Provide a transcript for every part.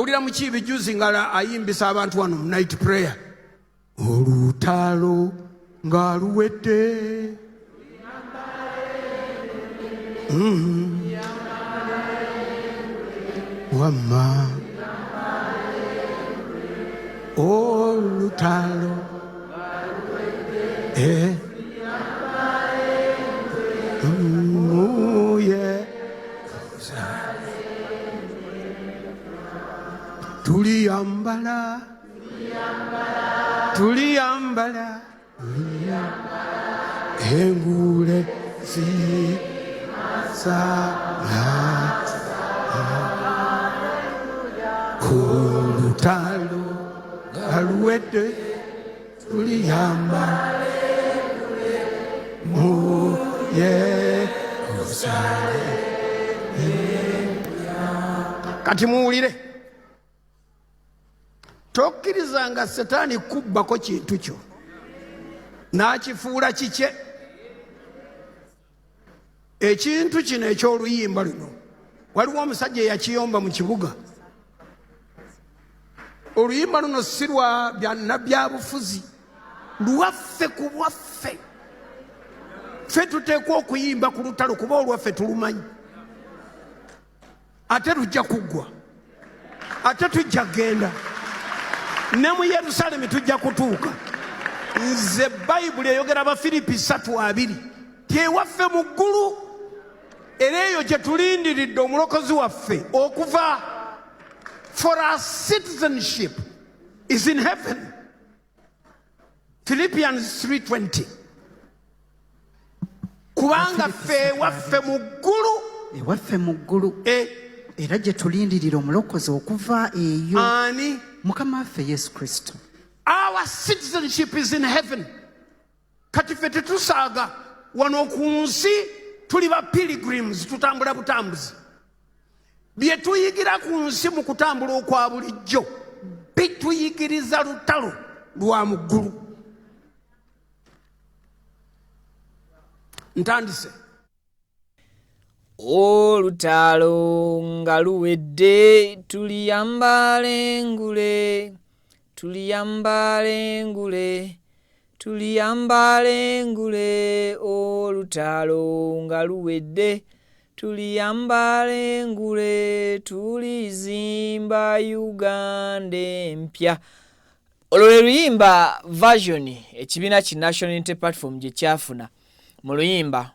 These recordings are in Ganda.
Nawulira mukiibi juzi nga ayimbisa abantu wano mu night prayer. Olutalo nga luwedde. Wamma. Olutalo. Yeah. Tuliyambala engule zisala olutalo galuwedde tuliyambala mu Yerusalemu. Kati muwulire, tokkirizanga Setaani kubbako kintu kyo n'akifuula kikye. Ekintu kino eky'oluyimba luno, waliwo omusajja eyakiyomba mu kibuga. Oluyimba luno si lwa byanabyabufuzi, lwaffe ku bwaffe. Ffe tuteekwa okuyimba ku lutalo kuba olwaffe tulumanyi. Ate tujja kuggwa, ate tujja genda ne mu Yerusalemu tujja kutuuka. Nze Bayibuli eyogera Abafilipi 3:2 tyewaffe mu ggulu, era eyo gye tulindiridde omulokozi waffe okuva. For our citizenship is in heaven. Philippians 3:20. Kubanga ffe waffe mu ggulu, ewaffe mu ggulu, era gye tulindirira omulokozi okuva eyo, ani? Mukama waffe Yesu Kristo. Our citizenship is in heaven. Kati ffe tetusaaga wano ku nsi, tuli ba pilgrims, tutambula butambuzi. Bye tuyigira ku nsi mu kutambula okwa bulijjo bituyigiriza lutalo lwa mu ggulu. Ntandise. Olutalo nga luwedde tuliyambale engule, tuliyambale engule, tuliyambale engule. Olutalo nga luwedde tuliyambale engule, tulizimba Uganda empya. Olwo lwe luyimba version ekibiina ki National Unity Platform gye kyafuna mu luyimba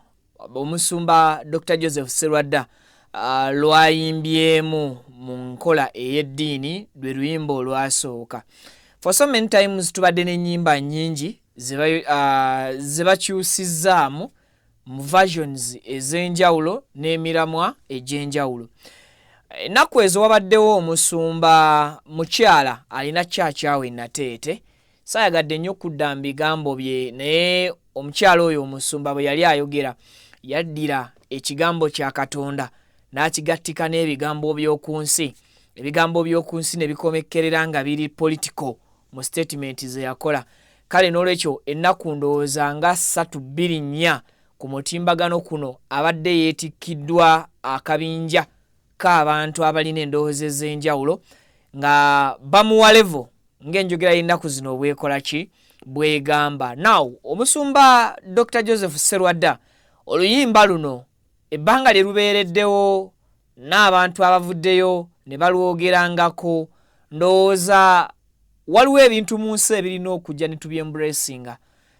omusumba Dr. Joseph Serwadda lwayimbyemu mu nkola ey'eddiini, lwe luyimba olwasooka. For so many times tubadde n'ennyimba nnyingi ze bakyusizzaamu mu versions ez'enjawulo n'emiramwa egy'enjawulo. Ennaku ezo wabaddewo omusumba mukyala alina kyakyawe Nateete. Saayagadde nnyo okudda mu bigambo bye, naye omukyala oyo omusumba bwe yali ayogera yaddira ekigambo kya Katonda n'akigattika n'ebigambo by'oku nsi. Ebigambo by'oku nsi ne bikomekkerera nga biri political mu statement ze yakola. Kale n'olwekyo ennaku ndowooza nga 3-2-4 ku mutimbagano kuno abadde yeetikkiddwa akabinja k'abantu abalina endowooza ez'enjawulo nga bamuwa level ng'enjogera y'ennaku zino obwekola ki bwegamba. Now omusumba Dr. Joseph Serwadda, oluyimba luno ebbanga lye lubeereddewo n'abantu abavuddeyo ne balwogerangako, ndowooza waliwo ebintu mu nsi ebirina okujja ne tubyembracinga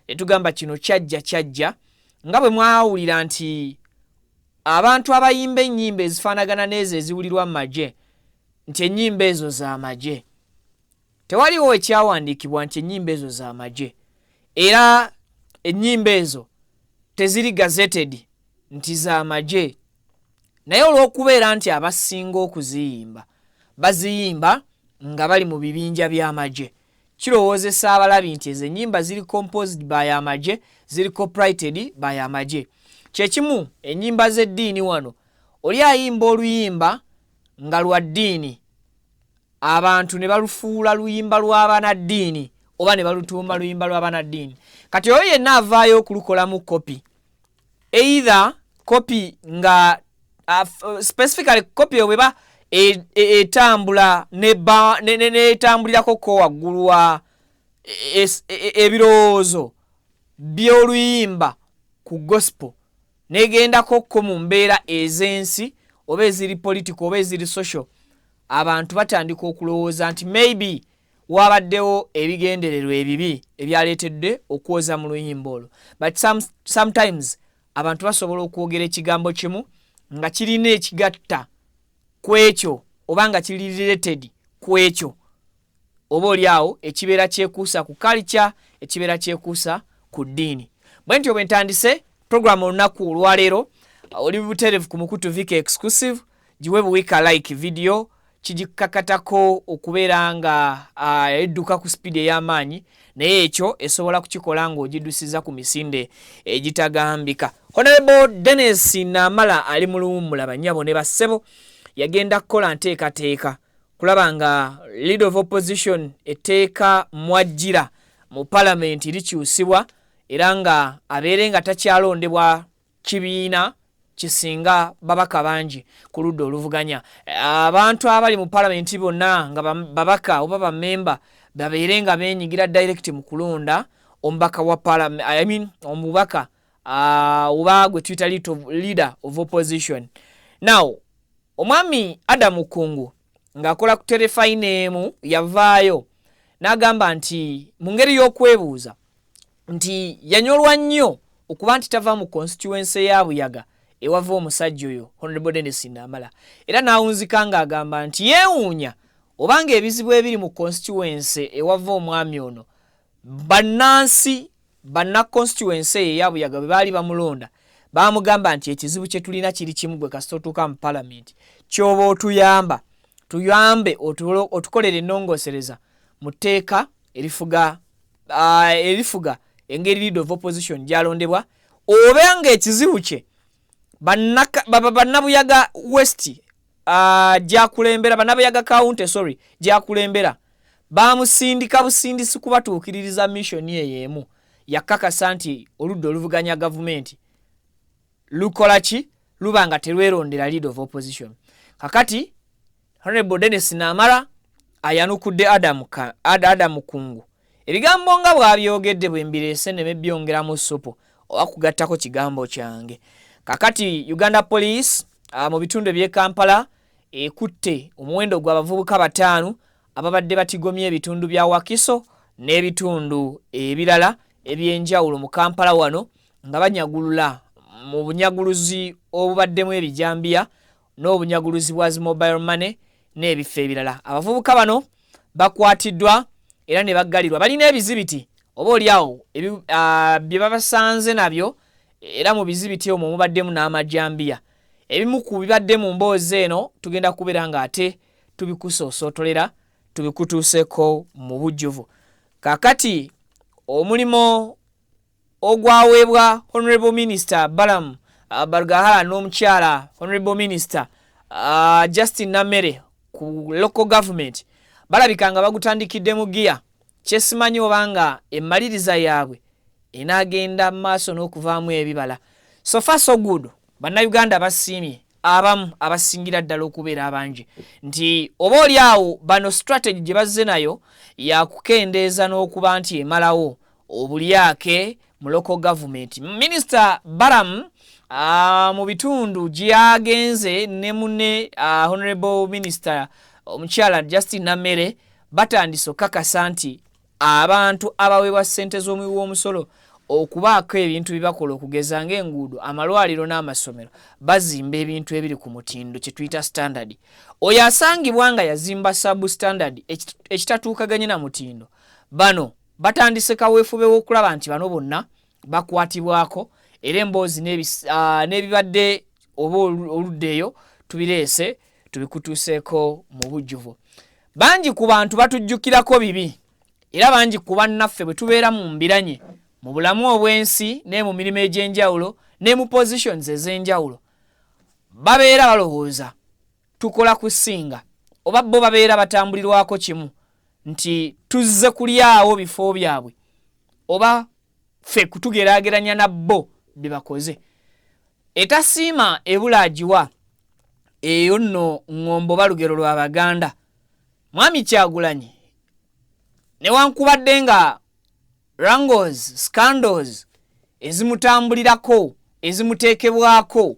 ne tugamba kino kyajja nga bwe mwawulira nti abantu abayimba ennyimba ezifaanagana n'ezo eziwulirwa mu magye nti ennyimba ezo za magye. Tewaliwo ekyawandiikibwa nti ennyimba ezo za magye, era ennyimba ezo teziri gazetted nti za magye. Naye olw'okubeera nti abasinga okuziyimba baziyimba nga bali mu bibinja by'amagye, kirowoozesa abalabi nti ezo ennyimba ziri composed by amagye, ziri copyrighted by amagye. Kyekimu ennyimba z'eddiini wano, oli ayimba oluyimba nga lwa ddiini, abantu ne balufuula luyimba lw'abanaddiini oba ne balutuuma luyimba lw'abanaddiini. Kati oyo yenna avaayo okulukolamu kopi, either kopi nga specifically kopi bweba etambula netambulirako ko waggulu wa ebirowoozo by'oluyimba ku gospel negendako ko mu mbeera ez'ensi oba eziri political oba eziri social, abantu batandika okulowooza nti maybe wabaddewo ebigendererwa ebibi ebyaleetedde okwoza mu luyimba olwo. But sometimes abantu basobola okwogera ekigambo kimu nga kirina ekigatta ku ekyo oba nga kiri related ku ekyo, oba oliawo ekibeera kyekuusa ku culture, ekibeera kyekuusa ku ddiini. Bwe ntyo bwe ntandise program olunaku olwaleero, oli buterevu ku Mukutu Vika exclusive, giwe buwika like video kigikakatako okubeera nga edduka ku speed ey'amaanyi, naye ekyo esobola kukikola ng'ogiddusiza ku misinde egitagambika. Honorable Dennis Namala ali mu luwummula bannyabo ne bassebo yagenda kukola nteekateeka kulaba nga leader of opposition etteeka mwajjira mu parliament likyusibwa era nga abeere nga takyalondebwa kibiina kisinga babaka bangi ku ludda oluvuganya. Abantu abali mu parliament bonna nga babaka oba bamemba babeere nga beenyigira direct mu kulonda omubaka wa parliament, omubaka oba gwe tuyita leader of opposition. Now omwami Adam Kungu ng'akola ku terefayina emu yavaayo n'agamba nti mu ngeri y'okwebuuza nti yanyolwa nnyo okuba nti tava mu constituency ya Buyaga ewava omusajja oyo Honorable Dennis Namala, era n'awunzika ng'agamba nti yeewuunya obanga ebizibu ebiri mu constituency ewava omwami ono bannansi banna constituency eya Buyaga bwe baali bamulonda baamugamba nti ekizibu kye tulina kiri kimu gwe kasita otuuka mu parliament ky'oba otuyambe otukolere ennongoosereza mu tteeka erifuga engeri leader of opposition gyalondebwa, oba nga ekizibu kye bannabuyaga west gyakulembera bannabuyaga county gyakulembera baamusindika busindisi kubatuukiririza mission yeemu. Yakakasa nti oludda oluvuganya gavumenti lukola ki luba nga terwerondera leader of opposition. Kakati Honorable Dennis Namala ayanukudde Adam Kungu ebigambo nga bw'abyogedde bwe mbireese ne byongeramu ssupu oba kugattako kigambo kyange. Kakati Uganda Police mu bitundu by'e Kampala ekutte omuwendo gw'abavubuka 5 ababadde batigomye ebitundu bya Wakiso n'ebitundu ebirala ebyenjawulo mu Kampala wano nga banyagulula mu bunyaguluzi obubaddemu ebijambiya n'obunyaguluzi bwa mobile money n'ebifo ebirala. Abavubuka bano bakwatiddwa era ne baggalirwa. Balina ebizibiti oba oliawo bye babasanze nabyo era mu bizibiti omwo mubaddemu n'amajambiya. Ebimu ku bibadde mu mboozi eno tugenda kubeera nga ate tubikusoosotolera tubikutuuseko mu bujjuvu. Kakati omulimo ogwaweebwa Honorable Minister Balaam Bargahala n'omukyala Honorable Minister Justin Namere ku local government balabika nga bagutandikidde mu giya. Kyesimanyi obanga emmaliriza yaabwe enagenda maaso n'okuvaamu ebibala. So far so good. Bannayuganda basiimye abamu abasingira ddala okubeera abangi nti oba oliawo bano strategy gye bazze nayo yakukendeeza n'okuba nti emalawo obulyake mu local government. Minister Balaam mu bitundu gyagenze ne munne Honorable Minister omukyala Justin Namere batandise okakasa nti abantu abaweebwa ssente z'omuwi w'omusolo okubaako ebintu bibakola okugeza ng'enguudo, amalwaliro n'amasomero bazimba ebintu ebiri ku mutindo kye tuyita standard. Oyo asangibwa nga yazimba substandard ekitatuukaganye na mutindo, bano batandise kaweefube w'okulaba nti bano bonna bakwatibwako era emboozi n'ebibadde oba oludda eyo tubireese tubikutuuseeko mu bujjuvu. Bangi ku bantu batujjukirako bibi era bangi ku bannaffe bwe tubeera mu mbiranye mu bulamu obw'ensi ne mu mirimu egy'enjawulo ne mu positions ez'enjawulo babeera balowooza tukola kusinga oba bo babeera batambulirwako kimu nti tuzze kulyawo bifo byabwe oba ffe kutugeraageranya na bo bye bakoze. Etasiima ebulaagiwa eyo nno ngombo balugero lwa Baganda. Mwami Kyagulanyi newankubadde nga wrangles, scandals ezimutambulirako, ezimuteekebwako,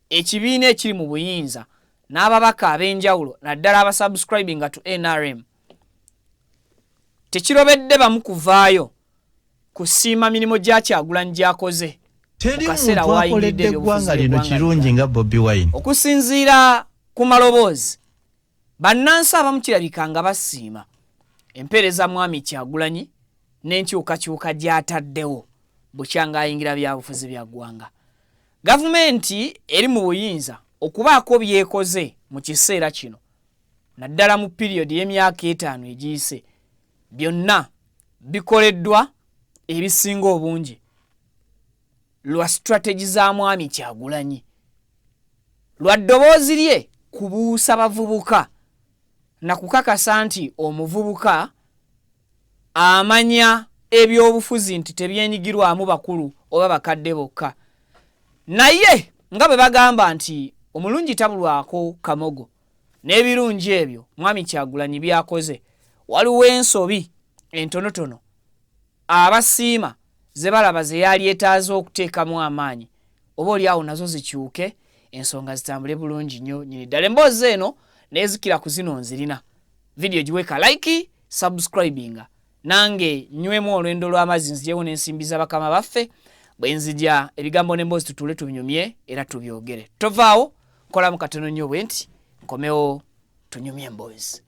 ekibiina ekiri mu buyinza n'ababaka ab'enjawulo naddala abasubscribinga to NRM tekirobedde bamu kuvaayo kusiima mirimo gya Kyagulanyi gy'akoze. Teri muntu akoledde eggwanga lino kirungi nga Bobi Wine. Okusinziira ku maloboozi bannansi abamu kirabika nga basiima empeereza mwami Kyagulanyi n'enkyukakyuka gy'ataddewo bukyanga ayingira byabufuzi bya ggwanga. Gavumenti eri mu buyinza okubaako byekoze mu kiseera kino naddala mu period y'emyaka 5 egiyise byonna bikoleddwa ebisinga obungi lwa strategy za mwami Kyagulanyi, lwa ddoboozi lye kubuusa bavubuka na kukakasa nti omuvubuka amanya ebyobufuzi nti tebyenyigirwamu bakulu oba bakadde bokka. Naye nga bwe bagamba nti omulungi tabulwako kamogo, n'ebirungi ebyo mwami Kyagulanyi byakoze waliwo ensobi entonotono abasiima ze balaba ze yali etaaza okuteekamu amaanyi oba oli awo nazo zikyuke ensonga zitambule bulungi nnyo nyini ddala. Emboozi eno neezikira ku zino nzirina video giweka like, subscribinga nange nywemu olwendo lw'amazzi nzijewo n'ensimbi za bakama baffe bwe nzija ebigambo n'emboozi tutuule tubinyumye era tubyogere. Tovaawo nkolamu katono nnyo bwe nti nkomewo tunyumye emboozi.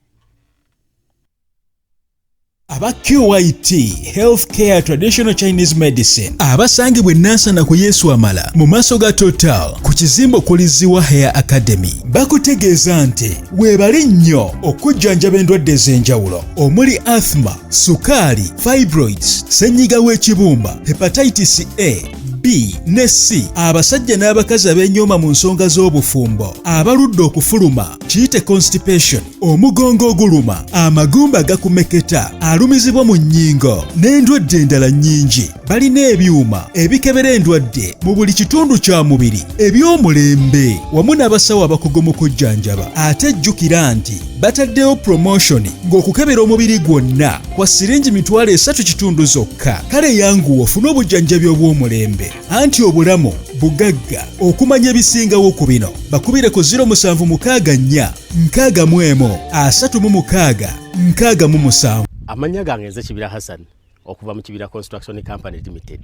Aba QYT Healthcare Traditional Chinese Medicine abasangibwe Nansana ku Yesu Amala mu maaso ga Total ku kizimbo kuliziwa Hair Academy bakutegeeza nti weebale nnyo okujjanjaba endwadde ez'enjawulo omuli asthma, sukaali, fibroids, ssenyiga w'ekibumba, hepatitis A, B ne C, abasajja n'abakazi ab'enyooma mu nsonga z'obufumbo, abaludde okufuluma, kiyite constipation, omugongo oguluma, amagumba agakumeketa, alumizibwa mu nnyingo n'endwadde endala nnyingi. Balina ebyuma ebikebera endwadde mu buli kitundu kya mubiri eby'omulembe wamu n'abasawo abakugu mu kujjanjaba. Ate jjukira nti bataddewo promotion ng'okukebera omubiri gwonna kwa siringi $3 kitundu zokka. Kale yanguwa ofune obujjanjabi obw'omulembe. Anti obulamu bugagga okumanya ebisingawo ku bino bakubire ku 0764 Amanya gange nze Kibira Hassan okuva mu Kibira Construction Company Limited.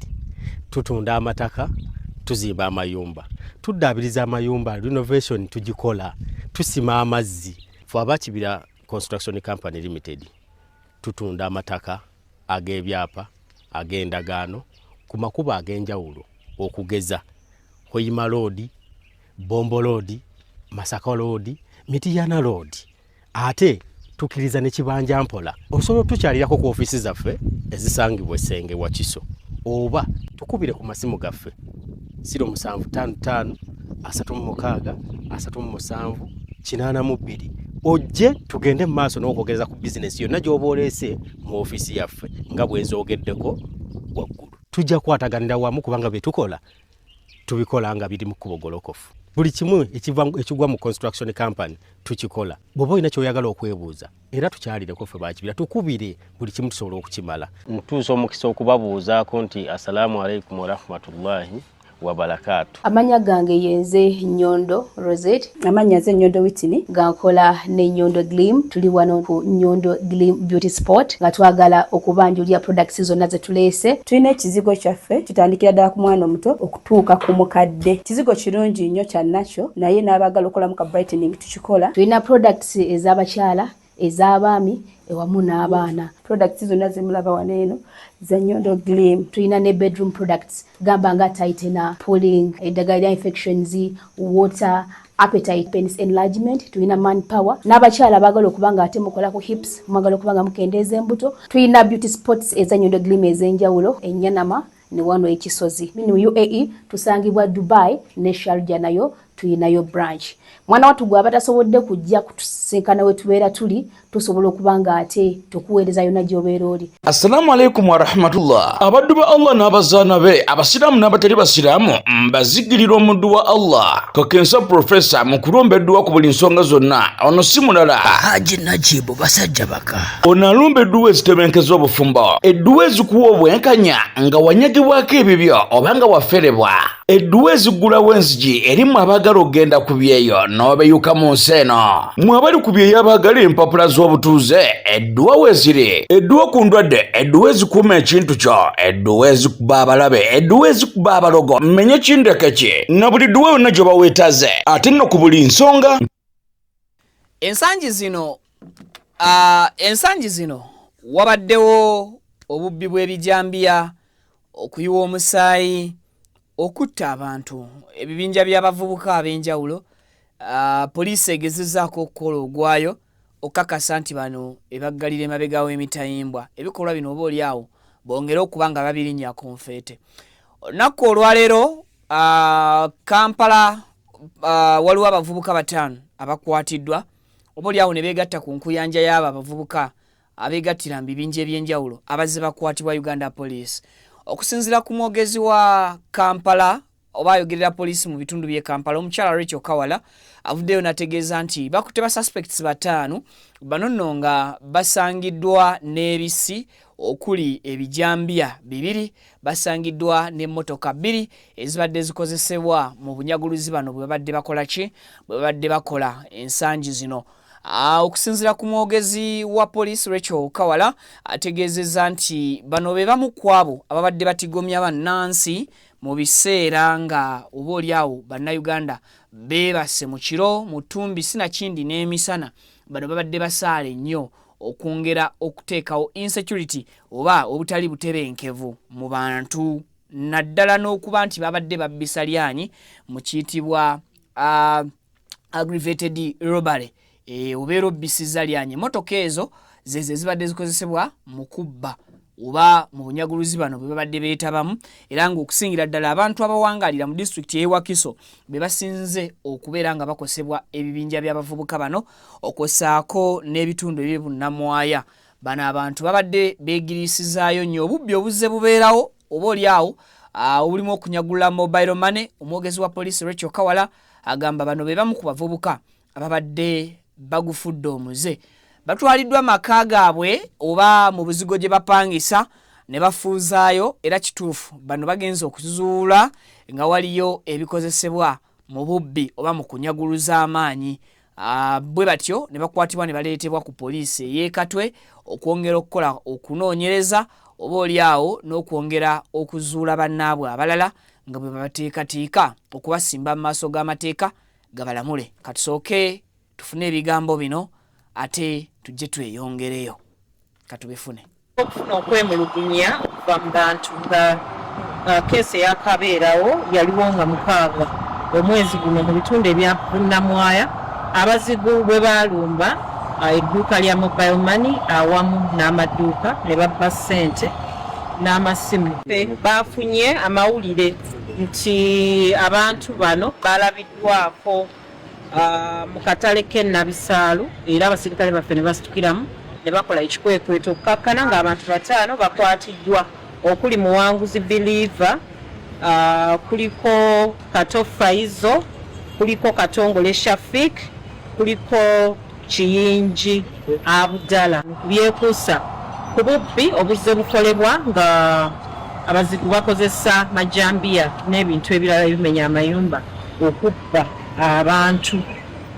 Tutunda amataka, tuzimba amayumba, tuddaabiriza amayumba, renovation tugikola, tusima amazzi. Fwe aba Kibira Construction Company Limited tutunda amataka ag'ebyapa, ag'endagaano ku makubo ag'enjawulo okugeza Hoima Road, Bombo Road, Masaka Road, Mitiyana Road. Ate tukiriza ne Kibanja Mpola. Osobola tukyalirako ku ofisi zaffe ezisangibwa Ssenge wa Kiso oba tukubire ku masimu gaffe 0755 36 37 82 ojje tugende mu maaso n'okwogereza ku bizinesi yonna gy'oba oleese mu ofisi yaffe nga bwe nzoogeddeko waggulu. Tujja kwataganira wamu kubanga bye tukola tubikola nga biri mu kubogolokofu. Buli kimu ekigwa mu construction company tukikola. Bw'oba olina ky'oyagala okwebuuza era tukyalireko ffe ba Kibira tukubire buli kimu tusobola okukimala. Ntuusa omukisa okubabuuzaako nti assalamu alaikum wa rahmatullahi wa barakatuh. Amanya gange yenze Nyondo Rosette. Amanya ze Nyondo Witini. Gankola ne Nyondo Glim. Tuli wano ku Nyondo Glim Beauty Sport. Nga twagala okubanjulira products zonna ze tuleese. Tulina ekizigo kyaffe kitandikira ddala ku mwana omuto okutuuka ku mukadde. Kizigo kirungi nnyo kya nacho naye n'abagala okolamu ka brightening tukikola. Tulina products ez'abakyala, ez'abaami, ewamu n'abaana. Products zonna zemulaba waneeno za Nyondo Glim. Tulina ne bedroom products gamba nga tightener, pulling, eddagala infections, water, appetite, penis enlargement. Tulina manpower. N'abakyala abagala okubanga ate mukola ku hips, mwagala okubanga mukendeeza embuto. Tulina beauty spots eza Nyondo Glim ez'enjawulo, Enyanama ne wano ekisozi. Mini UAE tusangibwa Dubai ne Sharjah nayo tuyinayo branch. Mwana watu gwaba tasobodde kujja kutusenkana we tubeera tuli tusobola okuba nga ate tukuweereza yonna gy'obeera oli. Assalamu alaikum wa rahmatullah. Abaddu ba Allah n'abazaana be abasiraamu n'abatali basiraamu mbazigirira omuddu wa Allah Kakensa Professor mu kulombeddwa ku buli nsonga zonna. Ono si mulala Haji Najibu basajja baka. ono alombeddwa ezitebenkeza obufumbo, edduwa ezikuwa obwenkanya nga wanyagibwako ebibyo oba nga waferebwa, edduwa ezigulawo enzigi erimu abaagala okgenda ku byeyo n'obeyuka mu nsi eno. Mwe abali ku byeyo abaagala empapula z'obutuuze, edduwa weeziri, edduwa ku ndwadde, edduwa ezikuuma ekintu kyo, edduwa ezikuba abalabe, edduwa ezikuba abalogo, mmenye kindeke ki na buli dduwa yonna gye baweetaze, ate nno ku buli nsonga. Ensangi zino wabaddewo obubbi bw'ebijambiya, okuyiwa omusaayi, okutta abantu, ebibinja by'abavubuka ab'enjawulo. Poliisi egezezzaako okukola ogwayo okakasa nti bano ebaggalira emabega w'emitayimbwa. Ebikolwa bino oba oli awo bongere okuba nga babirinnya ku nfeete. Olunaku olwaleero Kampala waliwo abavubuka 5 abakwatiddwa, oba oli awo ne beegatta ku nkuyanja y'abo abavubuka abeegattira mu bibinja eby'enjawulo abazze bakwatibwa Uganda Police. Okusinziira ku mwogezi wa Kampala oba ayogerera poliisi mu bitundu by'e Kampala, omukyala Rachel Kawala avuddeyo nategeeza nti bakutte ba suspects 5 bano nno nga basangiddwa n'ebisi okuli ebijambiya 2, basangiddwa n'emmotoka 2 ezibadde zikozesebwa mu bunyaguluzi bano bwe babadde bakola ki, bwe babadde bakola ensangi zino. Okusinziira ku mwogezi wa poliisi Rachel Kawala ategeezezza nti bano be bamu ku abo ababadde batigomya bannansi mu biseera nga oba oli awo bannayuganda beebase mu kiro, mu ttumbi, sinakindi n'emisana. Bano babadde basaale nnyo okwongera okuteekawo insecurity oba obutali butebenkevu mu bantu, naddala n'okuba nti babadde babbisa lyanyi mu kiyitibwa aggravated robbery. Obeera obbisiza lyanyi. Emmotoka ezo zeze zibadde zikozesebwa mu kubba oba mu bunyaguluzi bano bwe babadde beetabamu, era ng'okusingira ddala abantu abawangaalira mu disitulikiti y'e Wakiso be basinze okubeera nga bakosebwa ebibinja by'abavubuka bano, okwosaako n'ebitundu eby'ebunnamwaya. Bano abantu babadde beegiriisizaayo nnyo obubbi obuzze bubeerawo oba oli awo obulimu okunyagula mobile money. Omwogezi wa poliisi Rachel Kawala agamba bano be bamu ku bavubuka ababadde bagufudde omuze, batwaliddwa maka gaabwe oba mu buzigo gye bapangisa ne bafuuzaayo, era kituufu bano bagenza okuzuula nga waliyo ebikozesebwa mu bubbi oba mu kunyaguluza amaanyi. Bwe batyo ne bakwatibwa ne baleetebwa ku poliisi ey'e Katwe okwongera okukola okunoonyereza oba oli awo n'okwongera okuzuula bannaabwe abalala nga bwe babateekateeka okubasimba mu maaso g'amateeka gabalamule. Katusooke tufune ebigambo bino ate tujje tweyongereyo katubifune. Okufuna okwemulugunya okuva mu bantu nga keesi eyakabeerawo yaliwo nga 6 omwezi guno mu bitundu ebya Bunnamwaya, abazigu bwe baalumba edduuka lya mobile money awamu n'amaduuka ne babba ssente n'amasimu. Baafunye amawulire nti abantu bano baalabiddwako mu katale k'e Nabisaalu, era abasirikale baffe ne basitukiramu ne bakola ekikwekweto okukakkana ng'abantu 5 bakwatiddwa, okuli Muwanguzi Believer, kuliko Kato Faizo, kuliko Katongole Shafik, kuliko Kiyingi Abdala. Byekuusa ku bubbi obuzze bukolebwa nga abazigu bakozesa majambiya n'ebintu ebirala ebimenya amayumba okubba abantu,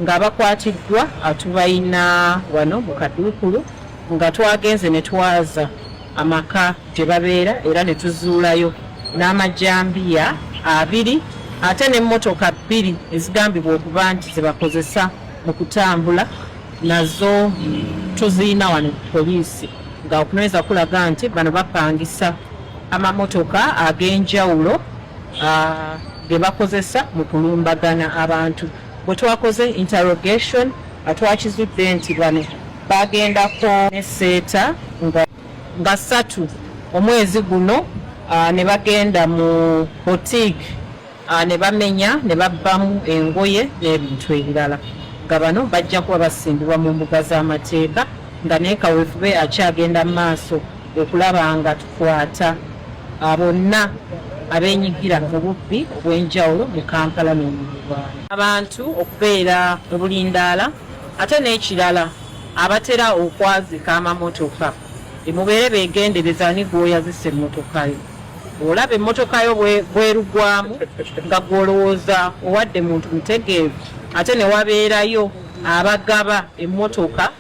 nga bakwatiddwa atubayina wano mu Kaduukulu, nga twagenze ne twaza amaka gye babeera era ne tuzuulayo n'amajambiya 2 ate n'emmotoka 2 ezigambibwa okuba nti ze bakozesa mu kutambula, nazo tuziina wano ku poliisi, nga okunoonyeza kulaga nti bano bapangisa amamotoka ag'enjawulo ge bakozesa mu kulumbagana abantu. Bwe twakoze interrogation twakizudde nti bano bagendako n'esseeta nga 3 omwezi guno ne bagenda mu boutique ne bamenya ne babbamu engoye n'ebintu ebirala nga bano bajja kuba basimbibwa mu mbuga z'amateeka nga naye kaweefube akyagenda mu maaso okulaba nga tukwata bonna abenyigira mu bubbi obw'enjawulo mu Kampala n'omuliraano. Abantu okubeera mu bulindaala ate n'ekirala abatera okwazika amamotoka mubeere beegendereza ni gw'oyazisa emmotoka yo. Olaba emmotoka yo bwerugwamu nga gw'olowooza owadde muntu mutegeevu ate ne wabeerayo abagaba emmotoka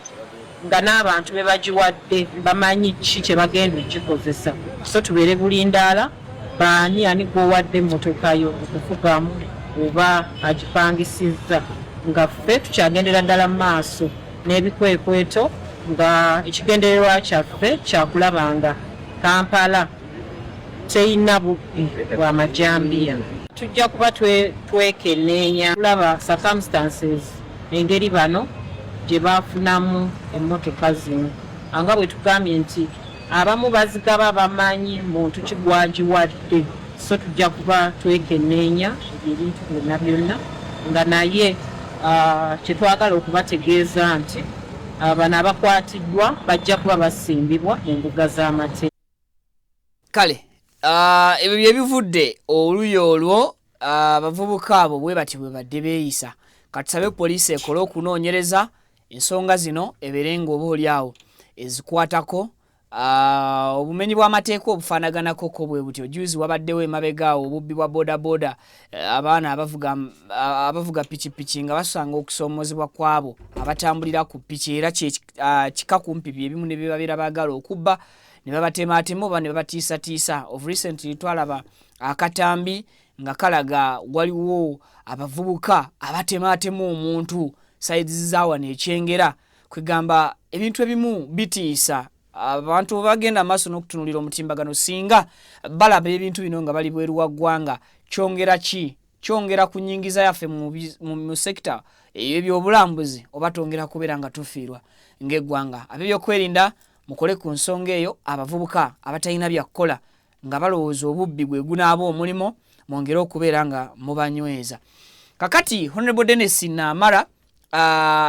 nga n'abantu be bagiwadde bamanyi ki kye bagenda okugikozesa. So tubeere bulindaala baani ani gw'owadde emmotoka yo okuvugamu oba agipangisizza nga ffe tukyagendera ddala mu maaso n'ebikwekweto nga ekigendererwa kyaffe kyakulaba nga Kampala teyina bubbi bwa majambiya. Tujja kuba twekenneenya kulaba circumstances engeri bano gye baafunamu emmotoka zino nga bwe tugambye nti abamu bazigaba bamanyi muntu kigwagiwadde. So tujja kuba twekenneenya ebintu byonna byonna nga naye kyetwagala okubategeeza nti bano abakwatiddwa bajja kuba basimbibwa mu mbuga z'amateeka. Kale ebyo bye bivudde oluyi olwo abavubuka abo bwe bati bwe badde beeyisa. Katusabe poliisi ekole okunoonyereza ensonga zino ebeere ng'oba oli awo ezikwatako. Obumenyi bw'amateeka obufaanaganako ko bwe butyo. Juzi wabaddewo emabega awo obubbi bwa bodaboda, abaana abavuga pikipiki nga basanga okusoomozebwa kwabo abatambulira ku piki era kika kumpi bye bimu ne bye babeera baagala okubba ne babatematema oba ne babatiisatiisa. Of recently twalaba akatambi nga kalaga waliwo abavubuka abatematema omuntu sides zaawana ekyengera. Kwegamba ebintu ebimu bitiisa. Abantu bagenda maaso n'okutunulira omutimbagano singa balaba ebintu bino nga bali bweru wa ggwanga. Kyongera ki? Kyongera ku nnyingiza yaffe mu sekita ey'ebyobulambuzi oba twongera kubeera nga tufiirwa ng'eggwanga. Ab'ebyokwerinda mukole ku nsonga eyo. Abavubuka abatalina bya kukola nga balowooza obubbi bwe gunaaba omulimo mwongere okubeera nga mubanyweza. Kakati Honorable Dennis Namara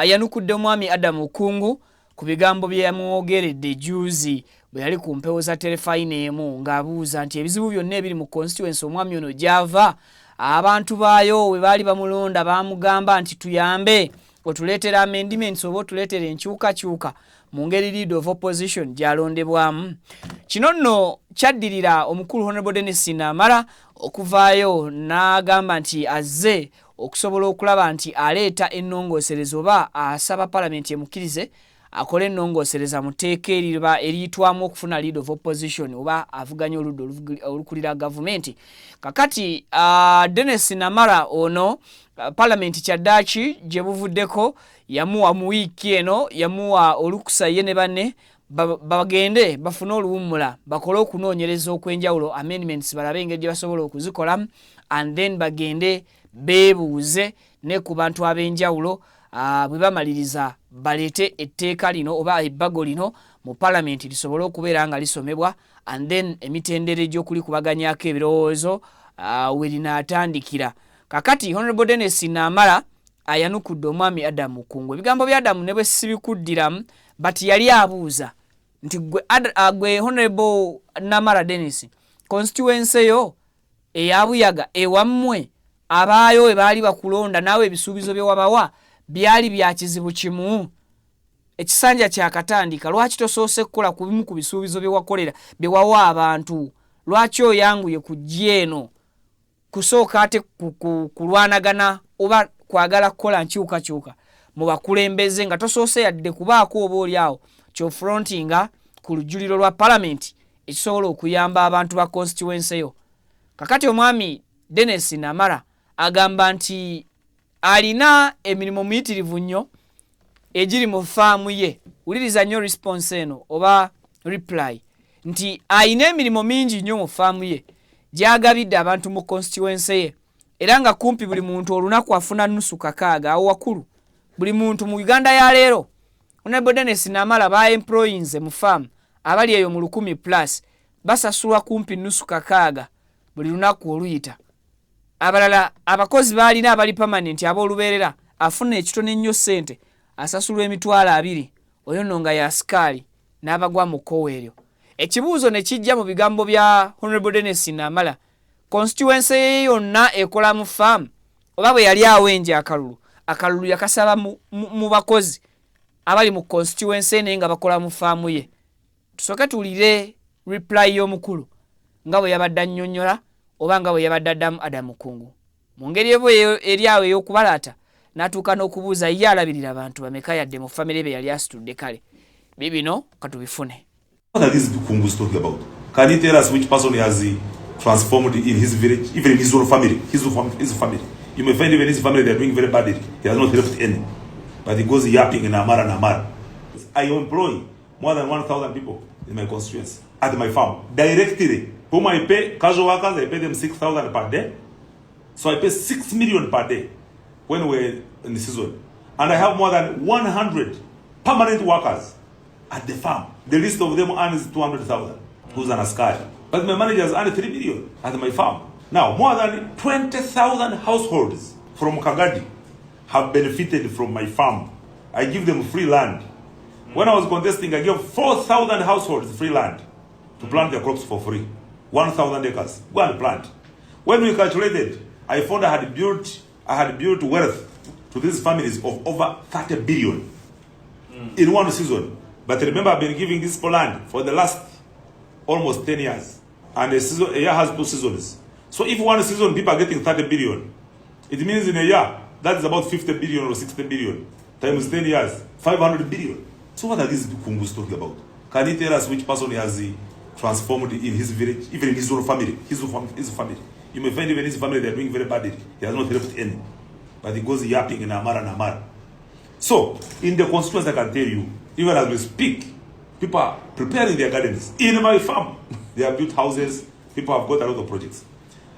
yanukudde omwami Adam Okungu ku bigambo bye yamwogeredde juzi bwe yali ku mpewo za terefayina emu ng'abuuza nti ebizibu byonna ebiri mu constituency omwami ono gy'ava abantu baayo we baali bamulonda baamugamba nti tuyambe otuleetera amendments oba otuleetera enkyukakyuka mu ngeri leader of opposition gy'alondebwamu. Kino nno kyaddirira omukulu Honorable Dennis Namara okuvaayo n'agamba nti azze okusobola okulaba nti aleeta ennongoosereza oba asaba palamenti emukkirize akole ennongoosereza mu tteeka eriyitwamu okufuna leader of opposition oba avuganya oludda olukulira gavumenti. Kakati Dennis Namara ono palamenti kyaddaaki gye buvuddeko yamuwa mu wiiki eno yamuwa olukusa ye ne banne bagende bafune oluwummula bakole okunoonyereza okw'enjawulo amendments balabe engeri gye basobola okuzikolamu and then bagende beebuuze ne ku bantu ab'enjawulo bwe bamaliriza baleete etteeka lino oba ebbago lino mu palamenti lisobole okubeera nga lisomebwa and then emitendera egy'okulikubaganyako ebirowoozo we linaatandikira. Kakati Honorable Dennis Namara ayanukudde omwami Adam Okungu. Ebigambo bya Adamu ne bwe sibikuddiramu bati yali abuuza nti gwe Honorable Namara Dennis constituency yo eyabuyaga ewammwe abaayo we baali bakulonda naawe ebisuubizo bye wabawa byali bya kizibu kimu. Ekisanja kyakatandika lwaki tosoose kukola ku bimu ku bisuubizo bye wakolera bye wawa abantu? Lwaki oyanguye kujja eno kusooka ate kulwanagana oba kwagala kukola nkyukakyuka mu bakulembeze nga tosoose yadde kubaako oba oli awo kyofrontinga ku lujjuliro lwa palamenti ekisobola okuyamba abantu ba constituency yo? Kakati omwami Dennis Namara agamba nti alina emirimu miyitirivu nnyo egiri mu faamu ye. Wuliriza nnyo response eno oba reply nti alina emirimu mingi nnyo mu faamu ye gy'agabidde abantu mu constituency ye era nga kumpi buli muntu olunaku afuna nusu kakaaga awo wakulu. Buli muntu mu Uganda ya leero Honorable Dennis Namara ba employees mu faamu abali eyo mu 100+ basasulwa kumpi nusu kakaaga buli lunaku oluyita. abalala abakozi balina abali permanent ab'olubeerera afuna ekitone ennyo ssente asasulwa emitwalo 2 oyo nno nga yasikali n'abagwa mu kkowa eryo. Ekibuuzo ne kijja mu bigambo bya Honorable Dennis Namala, constituency ye yonna ekola mu farm oba bwe yali awenje akalulu yakasaba mu bakozi abali mu constituency naye nga bakola mu farm ye. Tusooke tuwulire reply y'omukulu nga bwe yabadde annyonnyola oba nga bwe yabadde addamu Adamu Kungu mu ngeri eri awo ey'okubalaata n'atuuka n'okubuuza ye alabirira abantu bameka yadde mu famire be yali asitudde kale. Bibino katubifune. What are these Kungus talking about? Can you tell us which person he has transformed in his village, even in his own family? His family. You may find even his family they are doing very badly. He has not helped any. But he goes yapping in Amara. I employ more than 1,000 people in my constituency at my farm directly. Whom I pay casual workers, I pay them 6,000 per day. So I pay 6 million per day when we're in the season. And I have more than 100 permanent workers at the farm. The list of them earns 200,000. Who's an askari? But my managers earn 3 million at my farm. Now, more than 20,000 households from Kagadi have benefited from my farm. I give them free land. When I was contesting, I gave 4,000 households free land to plant their crops for free. 1,000 acres. Go and plant. When we calculated, I found I had built wealth to these families of over 30 billion in one season. But remember, I've been giving this land for the last almost 10 years. And a year has 2 seasons. So if one season people are getting 30 billion, it means in a year, that is about 50 billion or 60 billion. Times 10 years, 500 billion. So what are these Kungus talking about? Can you tell us which person he has transformed in his village, even in his own family? His family. You may find even his family they are doing very badly. He has not helped any. But he goes yapping in Amara. So, in the constituency, I can tell you, even as we speak, people are preparing their gardens. In my farm, they have built houses. People have got a lot of projects.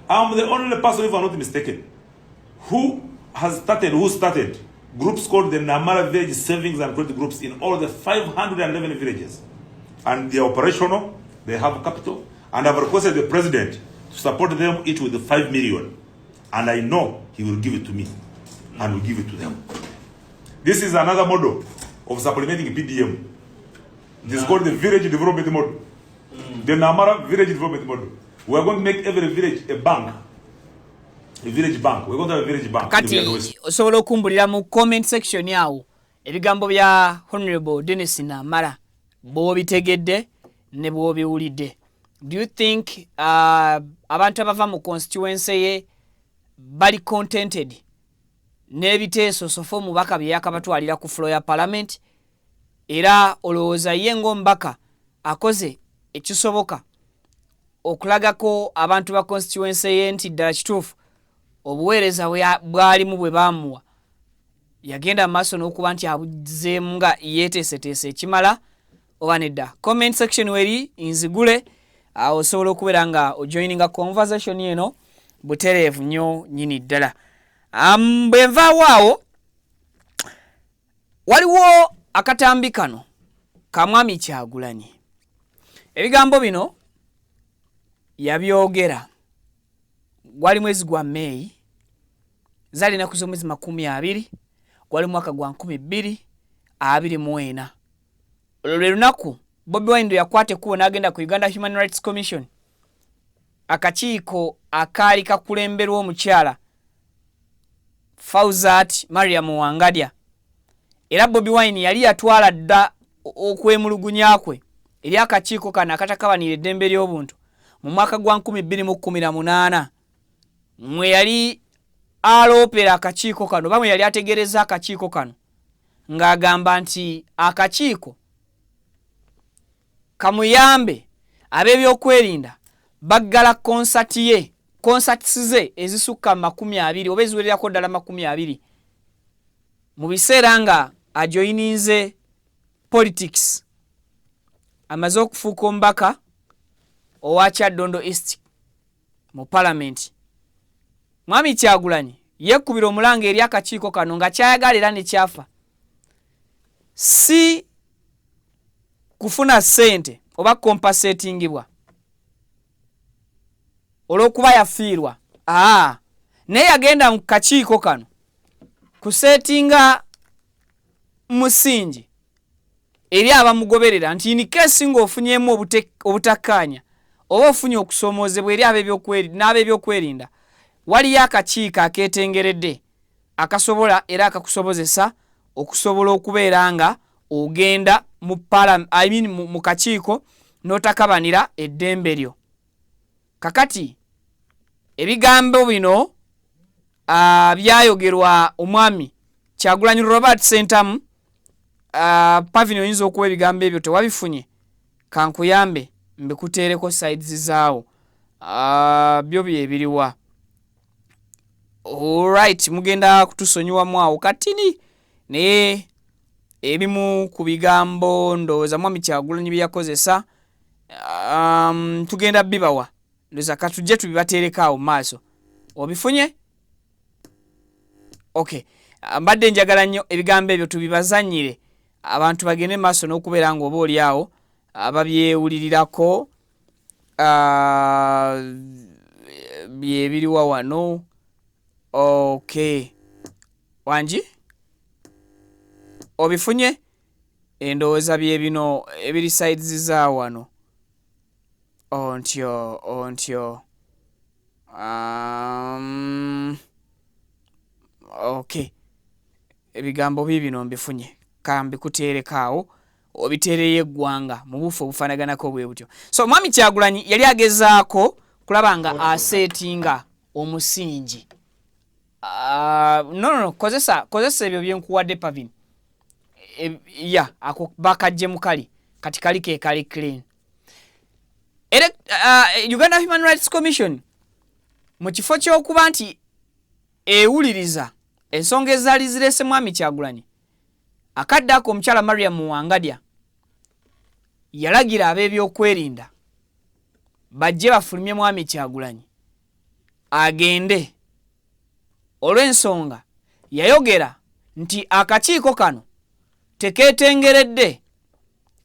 I'm the only person, if I'm not mistaken, who started groups called the Namara Village Savings and Credit Groups in all the 511 villages. And they are operational, they have capital, and I've requested the president to support them each with 5 million. And I know he will give it to me, and will give it to them. This is another model of supplementing PDM. It is called the Village Development Model. The Namara Village Development Model. We are going to make every village a bank. A village bank. We're going to have a village bank. Kati osobola okumbulira mu comment section yawo ebigambo bya Honorable Dennis Namala bw'obitegedde ne bw'obiwulidde. Do you think abantu abava mu constituency ye bali contented n'ebiteeso sofo mubaka bye yakabatwalira ku floor ya parliament, era olowooza ye ng'omubaka akoze ekisoboka okulagako abantu ba constituency ye nti ddala kituufu obuweereza bwalimu bwe baamuwa yagenda maaso n'okuba nti abuzeemu nga yeeteeseteese ekimala oba nedda? Comment section weri nzigule osobola okubeera nga ojoininga conversation eno butereevu nnyo nyini ddala. Bwe nvaawo awo waliwo akatambi kano ka Mwami Kyagulanyi. Ebigambo bino yabyogera gwali mwezi gwa May, zali naku z'omwezi 20, gwali mwaka gwa 2024. Olwo lunaku Bobi Wine yakwate kuwo n'agenda ku Uganda Human Rights Commission, akakiiko akaali kakulemberwa omukyala Fauzat Mariam Wangadya. Era Bobi Wine yali yatwala dda okwemulugunya kwe eri akakiiko kano akatakabanira eddembe ly'obuntu mu mwaka gwa 2018 mwe yali aloopera akakiiko kano, bamwe yali ategereza akakiiko kano ng'agamba nti akakiiko kamuyambe ab'ebyokwerinda baggala concerts ze ezisukka 20 oba eziwererako ddala 20 mu biseera nga ajoyininze politics, amaze okufuuka omubaka owa Kyaddondo East mu parliament. Mwami Kyagulanyi yekkubira omulanga eri akakiiko kano nga kyayagala era ne kyafa si kufuna ssente oba compensatingibwa olw'okuba yafiirwa, naye yagenda mu kakiiko kano kusetinga musingi eri abamugoberera nti in case ng'ofunyemu obutakkaanya oba ofunye okusomoozebwa eri n'ab'ebyokwerinda waliyo akakiiko akeetengeredde akasobola era akakusobozesa okusobola okubeera nga ogenda mu kakiiko n'otakabanira eddembe lyo. Kakati ebigambo bino byayogerwa omwami Kyagulanyi Robert Sentamu Pavino oyinza okuwa ebigambo ebyo tewabifunye kankuyambe mbikuteereko sides zaawo byo byebiriwa. Alright, mugenda kutusonyiwamu awo katini naye ebimu ku bigambo ndowooza mwami Kyagulanyi bye yakozesa tugenda bibawa ndowooza katujje tubibateereko awo maaso. Obifunye? Okay. Mbadde njagala nnyo ebigambo ebyo tubibazannyire abantu bagende maaso n'okubeera nga oba oli awo ababyewulirirako byebiriwa wano. Okay. Wanji? Obifunye? Endowooza bye bino ebiri sides za wano. Ontyo. Okay. Ebigambo bibino mbifunye kambi kuterekaawo obitereye eggwanga mu bufu obufanaganako bwe butyo. So mwami Kyagulanyi yali agezaako kulaba asetinga omusingi. No, kozesa ebyo byenkuwadde Pavin. Ako bakajje mukali kati kali ke kali clean. Uganda Human Rights Commission mu kifo ky'okuba nti ewuliriza ensonga ezaali zirese mwami Kyagulanyi akadde ako omukyala Mariam Muwangadya yalagira ab'ebyokwerinda bajje bafulumye mwami Kyagulanyi agende. Olw'ensonga yayogera nti akakiiko kano tekeetengeredde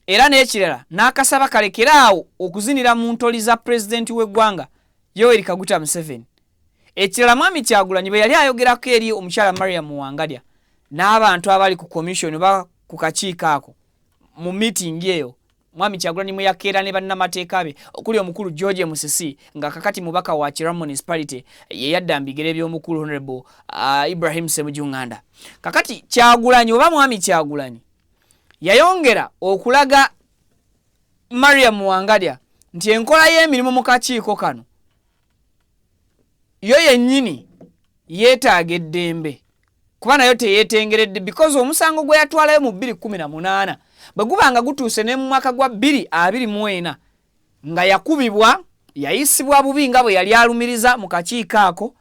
era n'ekirala n'akasaba kalekeraawo okuzinira mu ntoli za pulezidenti w'eggwanga Yoweri Kaguta Museveni. Ekirala mwami Kyagulanyi bwe yali ayogerako eri omukyala Mariam Muwangadya n'abantu abali ku commission ba ku kakiiko ako mu meeting eyo mwami Kyagulanyi mwe yakeera ne bannamateeka be okuli omukulu George Musisi nga kakati mubaka wa Kira Municipality ye yadda mbigere by'omukulu Honorable Ibrahim Semujunganda. Kakati Kyagulanyi oba mwami Kyagulanyi yayongera okulaga Mariam Muwangadya nti enkola y'emirimu mu kakiiko kano yo yennyini yeetaaga eddembe kuba nayo teyeetengeredde because omusango gwe yatwalayo mu 2018 bwe guba nga gutuuse ne mu mwaka gwa 2024 nga yakubibwa yayisibwa bubi nga bwe yali alumiriza mu kakiiko ako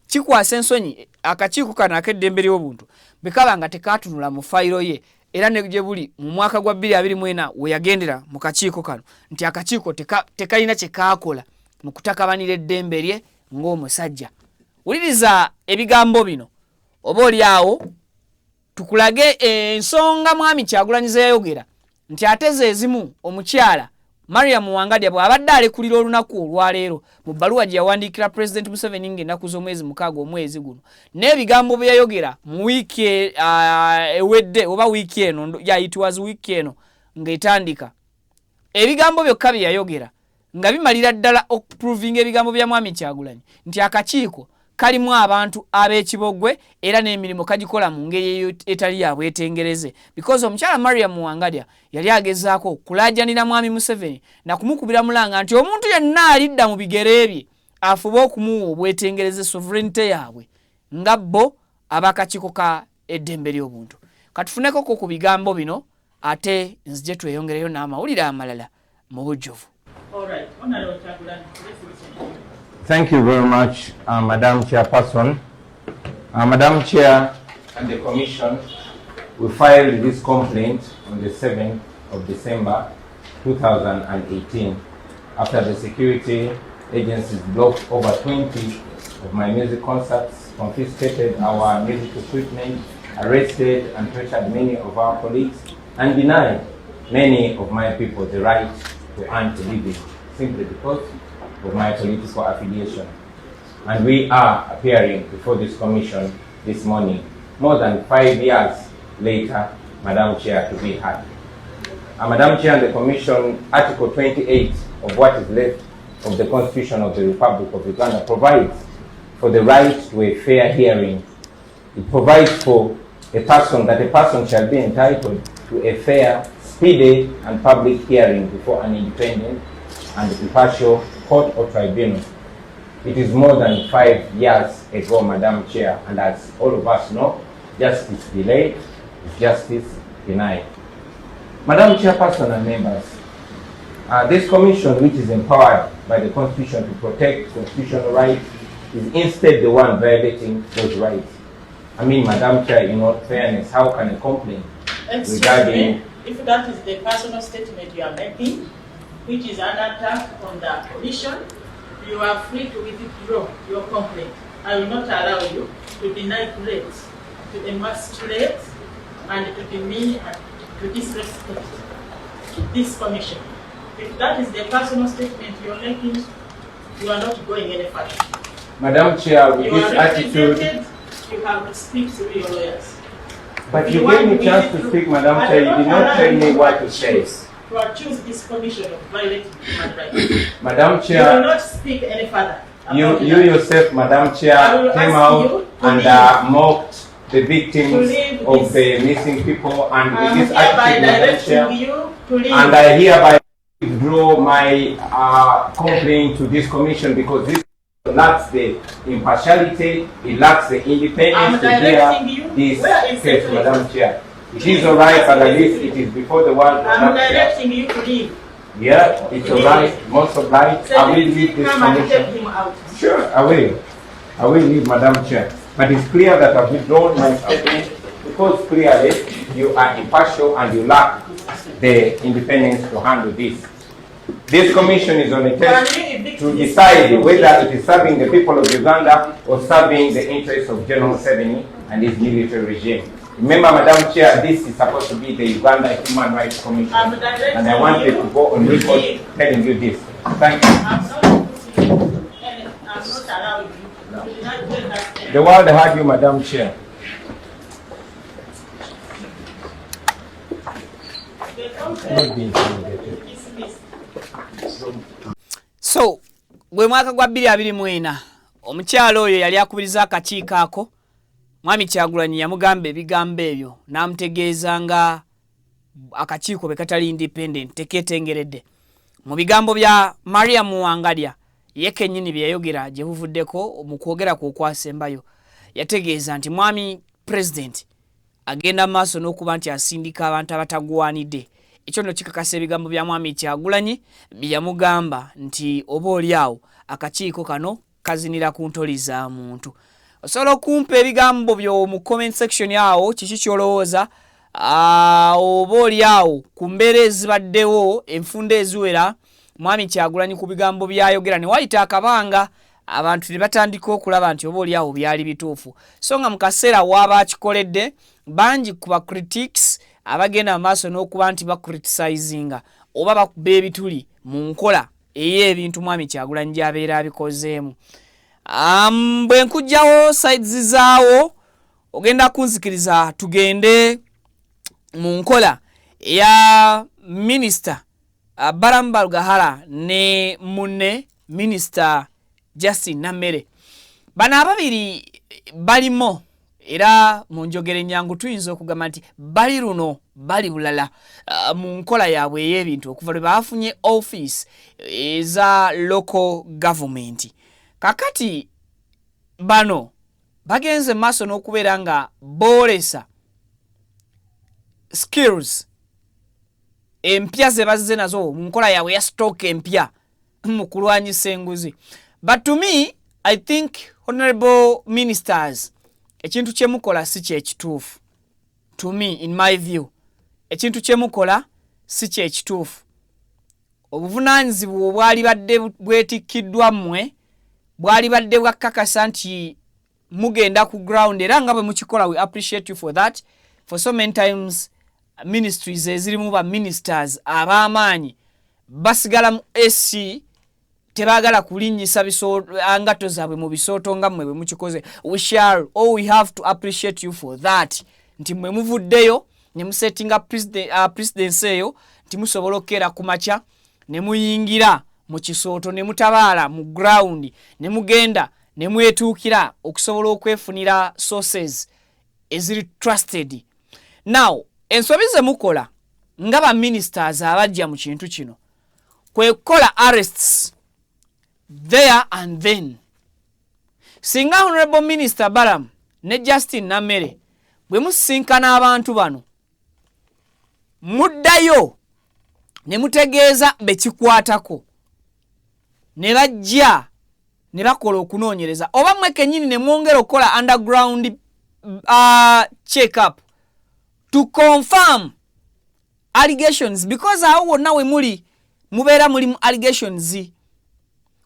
kikwasa ensonyi akakiiko kano ak'eddembe ly'obuntu bikaba nga tekatunula mu fayiro ye era ne gye buli mu mwaka gwa 2024 we yagendera mu kakiiko kano nti akakiiko tekalina kye kaakola mu kutakabanira eddembe lye ng'omusajja. Wuliriza ebigambo bino oba oli awo tukulage ensonga mwami Kyagulanyi ze yayogera nti ateze ezimu omukyala Mariam Muwangadya bw'abadde alekulira olunaku olwaleero mu bbaluwa gye yawandiikira President Museveni ng'ennaku z'omwezi mukaaga omwezi guno n'ebigambo bye yayogera mu wiiki ewedde oba wiiki eno yayitwazi wiiki eno ng'etandika ebigambo byokka bye yayogera nga bimalira ddala okuproving ebigambo bya mwami Kyagulanyi nti akakiiko kalimu abantu ab'ekibogwe era n'emirimu kagikola mu ngeri etali ya bwetengereze because omukyala Mariam Muwangadya yali agezaako kulaajanira mwami Museveni na kumukubira mulanga nti omuntu yenna alidda mu bigere bye afuba okumuwa obwetengereze sovereignty yaabwe nga bo abakakiiko ka eddembe ly'obuntu. Katufuneko ku bigambo bino ate nzije tweyongereyo n'amawulire amalala mu bujjuvu. Thank you very much, Madam Chairperson. Madam Chair and the Commission, we filed this complaint on the 7th of December 2018 after the security agencies blocked over 20 of my music concerts, confiscated our music equipment, arrested and pressured many of our colleagues, and denied many of my people the right to earn a living simply because of my political affiliation. and we are appearing before this commission this morning, more than 5 years later, Madam Chair, to be heard. Madam Chair, and the Commission, Article 28 of what is left of the Constitution of the Republic of Uganda provides for the right to a fair hearing. It provides for a person shall be entitled to a fair, speedy, and public hearing before an independent and impartial court or tribunal. It is more than 5 years ago, Madam Chair, and as all of us know, justice delayed is justice denied. Madam Chairperson and members, this commission, which is empowered by the Constitution to protect constitutional rights, is instead the one violating those rights. I mean, Madam Chair, in all fairness, how can a complaint regarding... If that is the personal statement you are making, which is an attack on the commission, you are free to withdraw your complaint. I will not allow you to deny credit, to emasculate, and to demean and to disrespect this commission. If that is the personal statement you are making, you are not going any further. Madam Chair, with this attitude... You have to speak through your lawyers. But you gave me a chance to speak, Madam Chair. You did not tell me what to say. To accuse this commission of violating human rights. Madam Chair... You will not speak any further. You yourself, Madam Chair, came out and mocked the victims of the missing people, and with this attitude, Madam Chair, and I hereby withdraw my complaint to this commission, because this lacks the impartiality, it lacks the independence to hear this case, Madam Chair. It is alright, but at least it is before the world. I'm directing you to leave. Yeah, it's alright, most obliged. I will leave this commission. Sure, I will. I will leave, Madam Chair. But it's clear that I've withdrawn my complaint because clearly you are impartial and you lack the independence to handle this. This commission is on a test to decide whether it is serving the people of Uganda or serving the interests of General Museveni and his military regime. Remember, Madam Chair, this is supposed to be the Uganda Human Rights Commission, and I wanted to go on record telling you this. Thank you. The world heard you, Madam Chair. Not being intimidated. So gwe mwaka gwa 2024 omukyalo oyo yali akubiriza akakiiko ako Mwami Kyagulanyi yamugamba ebigambo ebyo n'amutegeeza nga akakiiko bekatali independent teketengeredde mu bigambo bya Maria Muwangalya ye kennyini bye yayogera gye buvuddeko mu kwogera ku okwasembayo yategeeza nti mwami president agenda maaso n'okuba nti asindika abantu abatagwanidde. Ekyo nno kikakasa ebigambo bya Mwami Kyagulanyi byamugamba nti oba oliawo akakiiko kano kazinira ku ntoli za muntu. Osobola okumpa ebigambo byo mu comment section yawo kiki kyolowooza oba oliawo ku mbeera ezibaddewo enfunda eziwera Mwami Kyagulanyi ku bigambo byayogera ne wayita akabanga abantu ne batandika okulaba nti oba oliawo byali bituufu. So nga mu kaseera waaba akikoledde bangi ku ba critics abagenda maaso n'okuba nti bacriticinga oba bakuba ebituli mu nkola ey'ebintu Mwami Kyagulanyi gy'abeera abikozeemu. Bwe nkujjawo sides zaawo ogenda kunzikiriza tugende mu nkola eya Minister Baramba Lugahara ne munne Minister Justin Namere. Bano ababiri balimo era mu njogere nyangu tuyinza okugamba nti bali luno bali bulala mu nkola yaabwe ey'ebintu okuva lwe baafunye office eza local government. Kakati bano bagenze maaso n'okubeera nga boolesa skills empya ze bazze nazo mu nkola yaabwe ya stock empya mu kulwanyisa enguzi. But to me, I think honorable ministers ekintu kyemukola si kyekituufu. To me, in my view, ekintu kyemukola si kyekituufu. Obuvunaanyizibwa obwali badde bwetikkiddwa mmwe bwali badde bwakakasa nti mugenda ku ground era nga bwe mukikola, we appreciate you for that. For so many times ministries ezirimu ba ministers ab'amaanyi basigala mu SC tebagala kulinyisa angato zaabwe mu bisooto nga mmwe bwe mukikoze. We have to appreciate you for that. Nti mmwe muvuddeyo ne musettinga presidency eyo nti musobola okkeera ku makya ne muyingira mu kisooto ne mutabaala mu ground ne mugenda ne mwetuukira okusobola okwefunira sources eziri trusted. Now ensobi ze mukola nga ba ministers abajja mu kintu kino kwe kukola arrests there and then. Singa Honorable Minister Balam ne Justin Namere bwe musinkana abantu bano muddayo ne mutegeeza bekikwatako ne bajja ne bakola okunoonyereza oba mmwe kennyini ne mwongera okukola underground check up to confirm allegations, because awo wonna we muli mubeera mulimu allegations.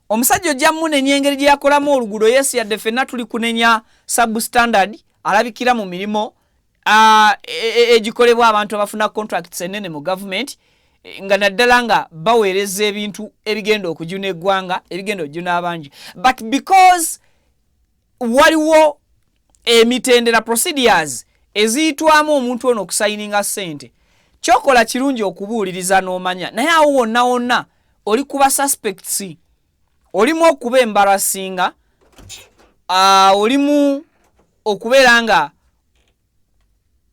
Omusajja ojja munenya engeri gye yakolamu oluguudo yesi yadde ffenna tuli kunenya substandard alabikira mu mirimo egikolebwa abantu abafuna contracts ennene mu government nga naddala nga baweereza ebintu ebigenda okujuna eggwanga ebigenda okujuna abangi, but because waliwo emitendera procedures eziyitwamu omuntu ono okusayininga ssente, kyokola kirungi okubuuliriza n'omanya, naye awo wonna wonna oli kuba suspects, olimu okuba embarasinga, olimu okubeera nga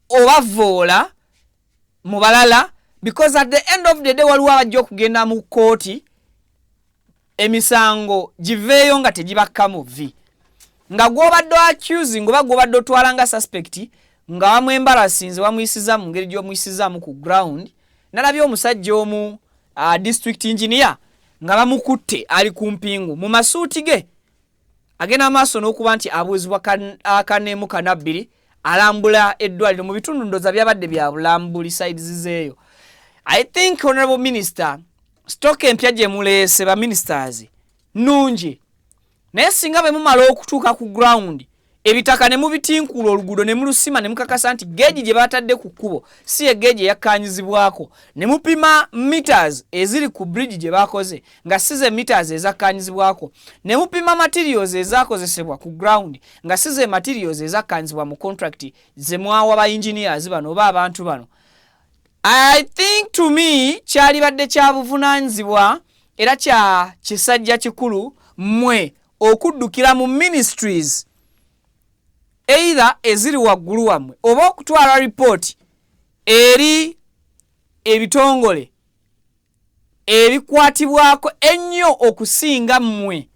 obavoola mu balala, because at the end of the day waliwo abajja okugenda mu kooti emisango giveeyo nga tegibakkamu vi, nga gw'obadde accusing oba gw'obadde otwala nga suspect nga wamwembarasinze wamuyisiza mu ngeri gy'omuyisizaamu ku ground. Nalabye omusajja omu district engineer nga bamukutte ali ku mpingu mu masuuti ge agenda maaso n'okuba nti abuuzibwa akaneemu kanabbiri alambula eddwaliro mu bitundu ndoza byabadde bya bulambuli sides zeeyo. I think Honorable Minister stock empya gye muleese ba ministers nungi, naye singa bwe mumala okutuuka ku ground ebitaka ne mubitinkula oluguudo ne mulusima ne mukakasa nti geegi gye batadde ku kkubo si egeegi eyakkaanyizibwako, ne mupima meters eziri ku bridge gye bakoze nga si ze meters ezakkaanyizibwako, ne mupima materials ezakozesebwa ku ground nga si ze materials ezakkaanyizibwa mu contract ze mwawa ba engineers bano oba abantu bano, I think to me kyali badde kya buvunaanyizibwa era kya kisajja kikulu mmwe okuddukira mu ministries either eziri waggulu wammwe oba okutwala report eri ebitongole ebikwatibwako ennyo okusinga mmwe,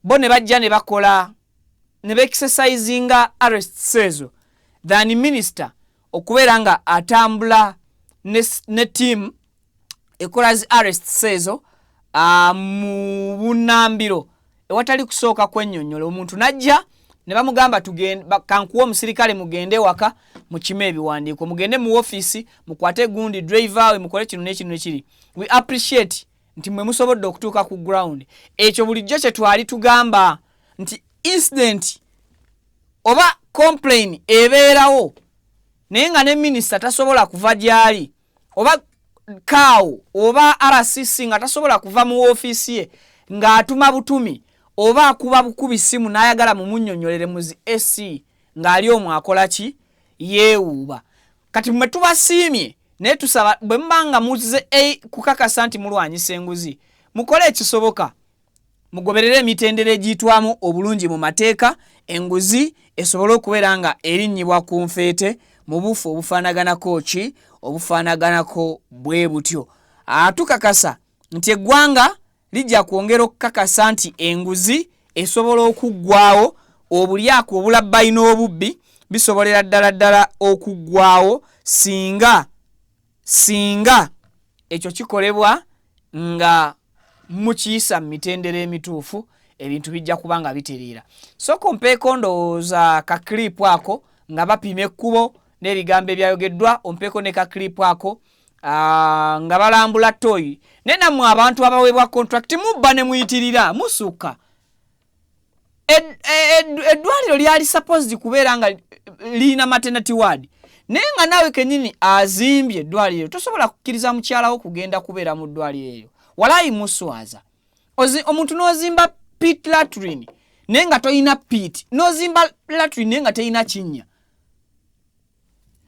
bo ne bajja ne bakola ne beexercisinga arrests ezo than minister okubeera nga atambula ne team ekola zi arrests ezo mu bunnambiro ewatali kusooka kwennyonnyola. Omuntu najja ne bamugamba tugenda kankuwa omusirikale mugende waka mukime ebiwandiiko mugende mu office mukwate gundi driver we mukole kino n'ekino n'ekiri. We appreciate nti mwe musobodde okutuuka ku ground. Ekyo bulijjo kye twali tugamba nti incident oba complain ebeerawo naye nga ne minister tasobola kuva gyali oba kawo oba RCC nga tasobola kuva mu office ye ng'atuma butumi oba akuba bukubi simu n'ayagala mu munnyonnyolere muzi SC ng'ali omwo akola ki yeewuuba. Kati mwe tubasiimye naye tusaba bwe mbanga muzize kukakasa nti mulwanyisa enguzi mukole ekisoboka mugoberere emitendera egiyitwamu obulungi mu mateeka enguzi esobole okubeera nga erinnyibwa ku nfeete mu bufu obufaanaganako ki obufaanaganako bwe butyo. Tukakasa nti eggwanga lijja kwongera okukakasa nti enguzi esobola okuggwaawo, obulyako obulabbayi n'obubbi bisobolera ddala okuggwaawo singa ekyo kikolebwa nga mukiyisa mu mitendera emituufu ebintu bijja kuba nga bitereera. So kompeeko ndowooza kakilipu ako nga bapima ekkubo n'ebigambo ebyayogeddwa ompeeko ne kakilipu ako nga balambula toyi. Naye nammwe abantu abaweebwa contract mubba ne muyitirira musukka. Eddwaliro lyali supposed kubeera nga liina maternity ward naye nga naawe kennyini azimbye eddwaliro tosobola kukkiriza mukyalawo kugenda kubeera mu ddwaliro eyo. Walayi muswaza Omuntu n'ozimba pit latrine naye nga toyina pit, n'ozimba latrine naye nga teyina kinnya,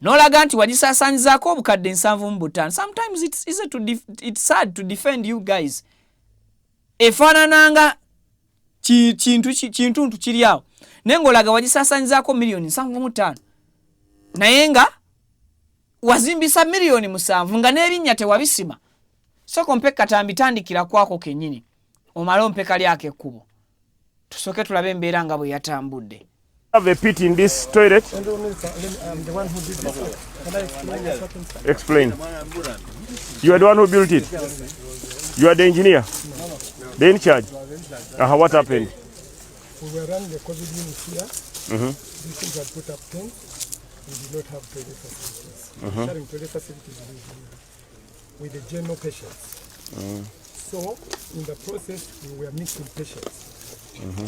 n'olaga nti wagisaasaanyizaako obukadde 75. Sometimes it's sad to defend you guys. Efaanananga kintu kiri awo naye ng'olaga wagisaasaanyizaako miliyoni 75 naye nga wazimbisa miliyoni 7 nga n'ebinnya tewabisima. Soko mpe katambi tandikira kwako kennyini omale ompe kali ak'ekkubo tusooke tulabe embeera nga bwe yatambudde. Have a pit in this toilet? The one who did this. Can I explain? Explain. You are the one who built it? You are the engineer? No. The in charge? What happened? We were running the COVID unit here. These things had put up tents. We did not have toilet facilities. Sharing toilet facilities with the general patients. So in the process, we were mixing patients.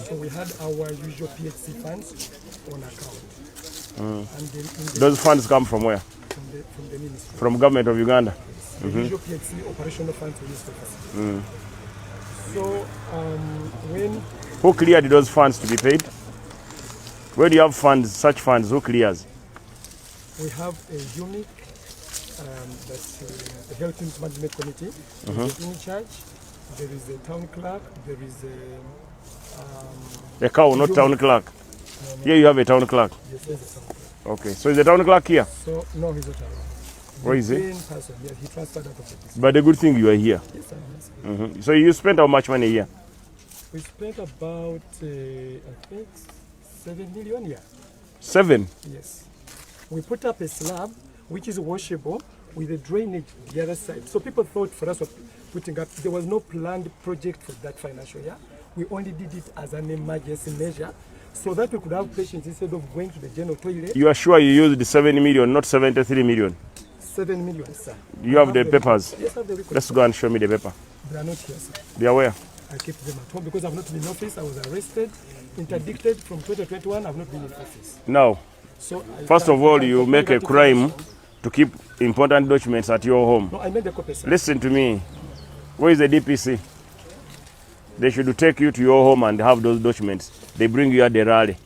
So we had our usual PHC funds on account. And those funds come from where? From the ministry. From government of Uganda? The usual PHC operational funds we used to facilitate. So when... Who cleared those funds to be paid? Where do you have funds, such funds, who clears? We have a UNIC, that's the Health Management Committee, in charge. There is a town clerk, there is a cow, not town clerk. Here you have a town clerk. Yes, there's a town clerk. Okay, so is the town clerk here? So no, he's not around. Where is he? Person, yes, he transferred out of the district. But the good thing you are here. Yes, I'm here. So you spent how much money here? We spent about, I think, 7 million here. 7? Yes. We put up a slab which is washable with a drainage the other side. So people thought for us putting up, there was no planned project for that financial year. We only did it as an emergency measure so that we could have patients instead of going to the general toilet. You are sure you used the 7 million, not 73 million? 7 million, sir. You have the papers? Yes, I have the records. Let's go and show me the paper. They are not here, sir. They are where? I kept them at home because I've not been in office. I was arrested, interdicted from 2021. I've not been in office. Now, so first of all, you make a crime to keep important documents at your home. No, I made the copy, sir. Listen to me. Where is the DPC? They should take you to your home and have those documents. They bring you at the rally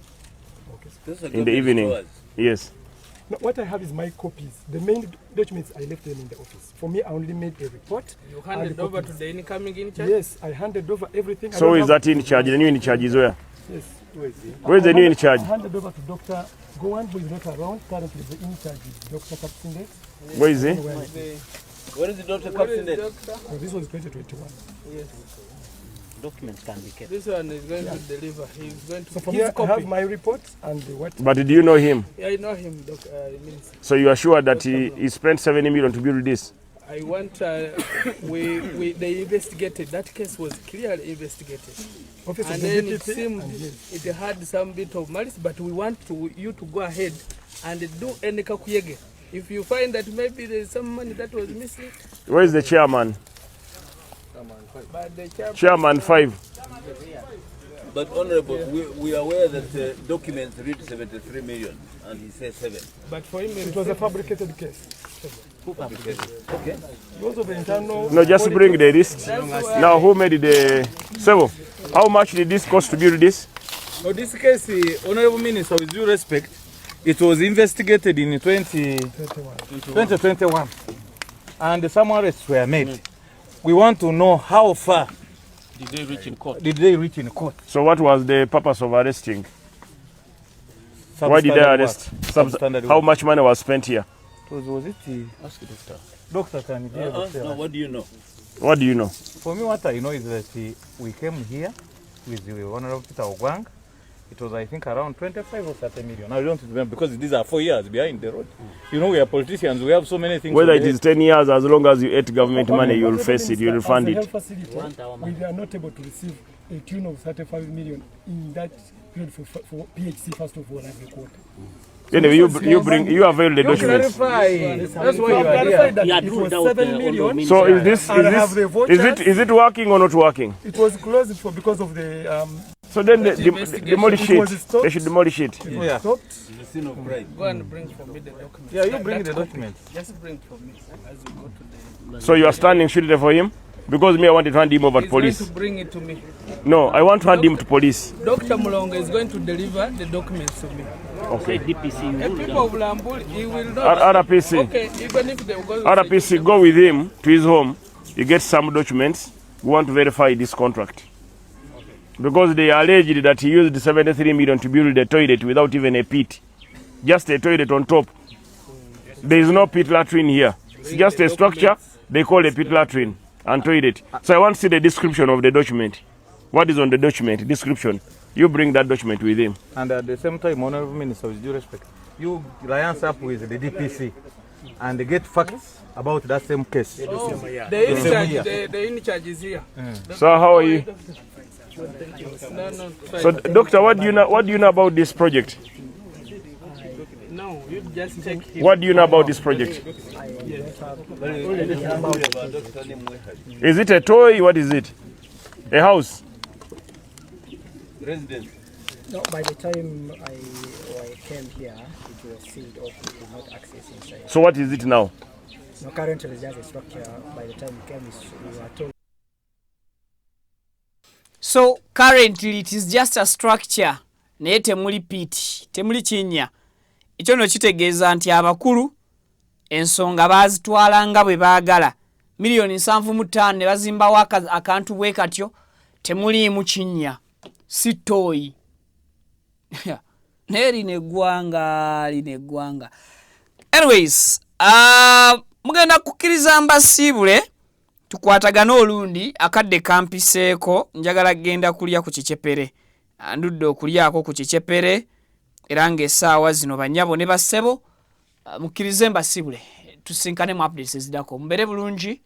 in the evening. Yes. No, what I have is my copies. The main documents, I left them in the office. For me, I only made a report. You handed over to the incoming in charge? Yes, I handed over everything. So is that in charge? The new in charge is where? Yes. Where is the new in charge? I handed over to Dr. Gowan, who is not around. Currently, the in charge is Dr. Kapsinde. Where is he? Where is the Dr. Kapsinde? Oh, this was 2021. Yes. Documents can be kept. This one is going to deliver. He's going to. So for me, I have my report and what. But do you know him? Yeah, I know him, Dr. Minister. So you are sure that he spent 70 million to build this? I want they investigated. That case was clearly investigated. And then it seemed it had some bit of malice, but we want you to go ahead and do any kakuyege. If you find that maybe there is some money that was missing. Where is the chairman? Chairman 5. But Honorable, we are aware that the documents read 73 million and he says 7. But for him, it was a fabricated case. Who fabricated? Okay. Those of the internal. No, just bring the list. Now, who made the 7? How much did this cost to build this? So this case, Honorable Minister, with due respect, it was investigated in 2021 and some arrests were made. We want to know how far did they reach in court? So what was the purpose of arresting? Why did they arrest? How much money was spent here? Was it? Ask the doctor. Doctor, can you no, what do you know? What do you know? For me, what I know is that we came here with the Honorable Peter Ogwang. It was, I think, around 25 or 30 million. I don't remember because these are 4 years behind the road. You know, we are politicians. We have so many things. Whether it is 10 years, as long as you ate government money, you will face it. You will fund it. We are not able to receive a tune of 35 million in that period for PHC first of all every quarter. Anyway, you avail the documents. That's why you are here. It was 7 million. So is it working or not working? It was closed because of the. So then demolish it. They should demolish it. Yeah. Go and bring for me the document. Yeah, you bring the document. Just bring for me as we go to the. So you are standing shielded for him? Because me, I wanted to hand him over to police. He's going to bring it to me. No, I want to hand him to police. Dr. Mulonga is going to deliver the documents to me. Okay. And people of Lambul, he will not. RPC. Okay, even if they go. RPC, go with him to his home. You get some documents. We want to verify this contract. Because they alleged that he used 73 million to build a toilet without even a pit. Just a toilet on top. There is no pit latrine here. It's just a structure they call a pit latrine and toilet. So I want to see the description of the document. What is on the document? Description. You bring that document with him. And at the same time, Honorable Minister, with due respect, you liaise up with the DPC and get facts about that same case. The in charge is here. So how are you? No, So doctor, what do you know about this project? No, you just check. What do you know about this project? Is it a toy? What is it? A house? Residence. No, by the time I came here, it was sealed off. We could not access inside. So what is it now? No, currently it's just a structure. By the time we came, we were told. So currently it is just a structure. Naye temuli piti, temuli kinnya. Ekyo no kitegeeza nti abakulu ensonga bazitwala nga bwe baagala. Milioni 7.5 ne bazimbawo akantu bwe katyo temuliimu kinnya. Si toyi. Line eggwanga. Anyways, mugenda kukkiriza mbasiibule tukwatagana olundi akadde kampiseeko njagala genda kulya ku kicepere. Andudde okulyako ku kicepere era ng'essaawa zino bannyabo ne bassebo mukkirize mbasiibule tusinkane mu updates eziddako mubere bulungi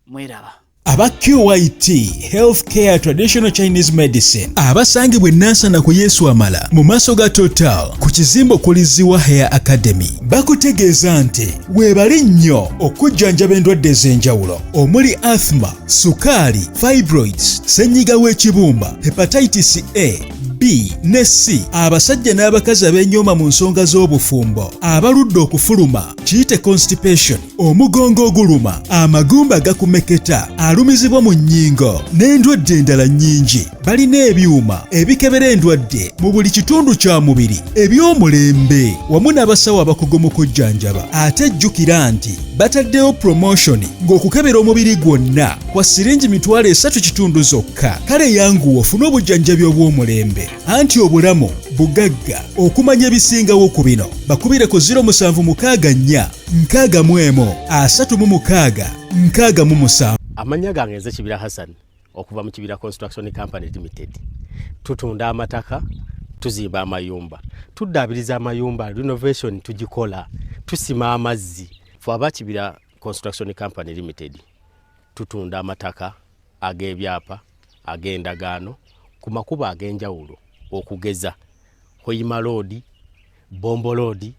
mweraba. Aba QYT Healthcare Traditional Chinese Medicine abasangibwa Nansana ku Yesu Amala mu maaso ga Total ku kizimbo kuliziwa Hair Academy bakutegeeza nti weebali nnyo okujjanjaba endwadde ez'enjawulo omuli asthma, sukaali, fibroids, ssenyiga w'ekibumba, hepatitis A, B ne C, abasajja n'abakazi ab'enyooma mu nsonga z'obufumbo, abaludde okufuluma, kiyite constipation, omugongo oguluma, amagumba gakumeketa, alumizibwa mu nnyingo n'endwadde endala nnyingi. Balina ebyuma ebikebera endwadde mu buli kitundu kya mubiri eby'omulembe wamu n'abasawo abakugu mu kujjanjaba. Ate jjukira nti bataddewo promotion ng'okukebera omubiri gwonna kwa siringi 3 kitundu zokka. Kale yanguwa ofune obujjanjabi obw'omulembe. Anti obulamu bugagga okumanya ebisingawo ku bino bakubire ku 076 436 Amanya gange nze Kibira Hassan okuva mu Kibira Construction Company Limited. Tutunda amataka, tuzimba amayumba, tuddaabiriza amayumba, renovation tugikola, tusima amazzi. Fwe aba Kibira Construction Company Limited tutunda amataka ag'ebyapa ag'endagaano ku makubo ag'enjawulo okugeza Hoima Road, Bombo Road,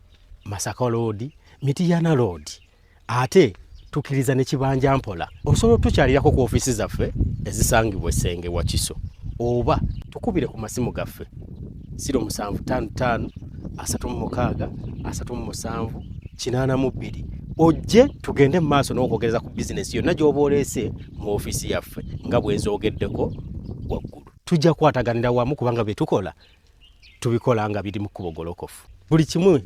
Masaka Road, Mitiyana Road. Ate tukiriza ne Kibanja Mpola. Osobola tukyalirako ku ofisi zaffe ezisangibwa Ssenge wa Kiso. Oba tukubire ku masimu gaffe 0755 36 37 82. Ojje tugende mu maaso n'okwogereza ku bizinesi yonna gy'oba oleese mu ofisi yaffe nga bwe nzoogeddeko waggulu. Tujja kwataganira wamu kubanga bye tukola tubikola nga biri mu kkubo golokofu. Buli kimu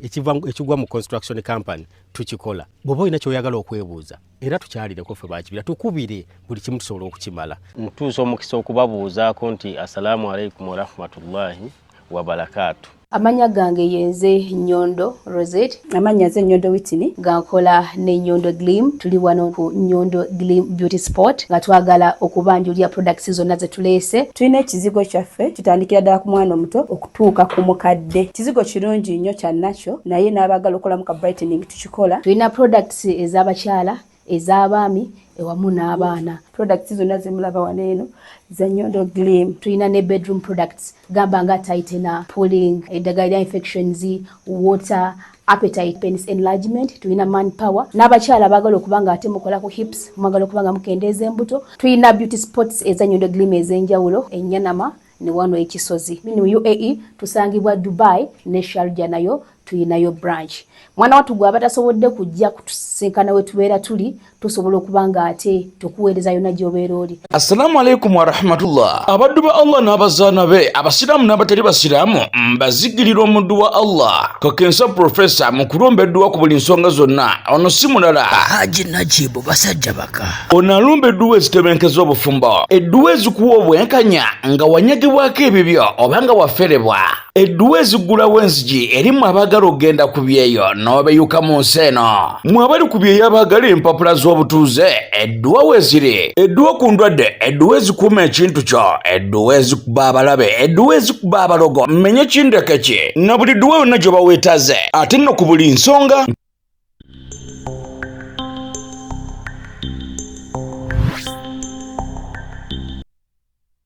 ekigwa mu construction company tukikola. Bw'oba olina ky'oyagala okwebuuza era tukyalireko ffe ba Kibira tukubire buli kimu tusobola okukimala. Ntuusa omukisa okubabuuzaako nti assalamu alaikum wa rahmatullahi wa barakatuh. Amanya gange yenze Nyondo Rosette. Amanya ze Nyondo Witini. Gankola ne Nyondo Glim. Tuli wano ku Nyondo Glim Beauty Sport. Nga twagala okubanjulira products zonna ze tuleese. Tulina ekizigo kyaffe kitandikira ddala ku mwana omuto okutuuka ku mukadde. Kizigo kirungi nnyo kya nacho naye n'abagala okolamu ka brightening tukikola. Tulina products ez'abakyala, ez'abaami, ewamu n'abaana. Products zonna zemulaba waneeno za Nyondo Glim. Tulina ne bedroom products gamba nga tightener, pulling, eddagala infections, water, appetite, penis enlargement. Tulina manpower n'abakyala abagala okubanga ate mukola ku hips, mwagala okubanga mukendeeza embuto. Tulina beauty spots eza Nyondo Glim ez'enjawulo, Enyanama ne wano ekisozi. Mini mu UAE tusangibwa Dubai ne Sharjah nayo tuyinayo branch. Mwana watu gwe abatasobodde kujja kutusenkana we tubeera tuli tusobola okuba nga ate tukuweereza yonna gy'obeera oli. Assalamu alaikum wa rahmatullah. Abaddu ba Allah n'abazaana be abasiraamu n'abatali basiraamu mbazigirira omuddu wa Allah Kakensa Professor mu kulombeddwa ku buli nsonga zonna. Ono si mulala Haji Najibu basajja baka. Ono alumba edduwa ezitebenkeza obufumbo, edduwa ezikuwa obwenkanya nga wanyagibwako ebibyo oba nga waferebwa, edduwa ezigulawo enzigi erimu abaagala okugenda ku byeyo n'obeyuka mu nsi eno. Mmwe abali ku byeyo abaagala empapula z'obutuuze, edduwa weeziri, edduwa ku ndwadde, edduwa ezikuuma ekintu kyo, edduwa ezikuba abalabe, edduwa ezikuba abalogo, mmenye kindeke ki na buli dduwa yonna gye baweetaze. Ate nno ku buli nsonga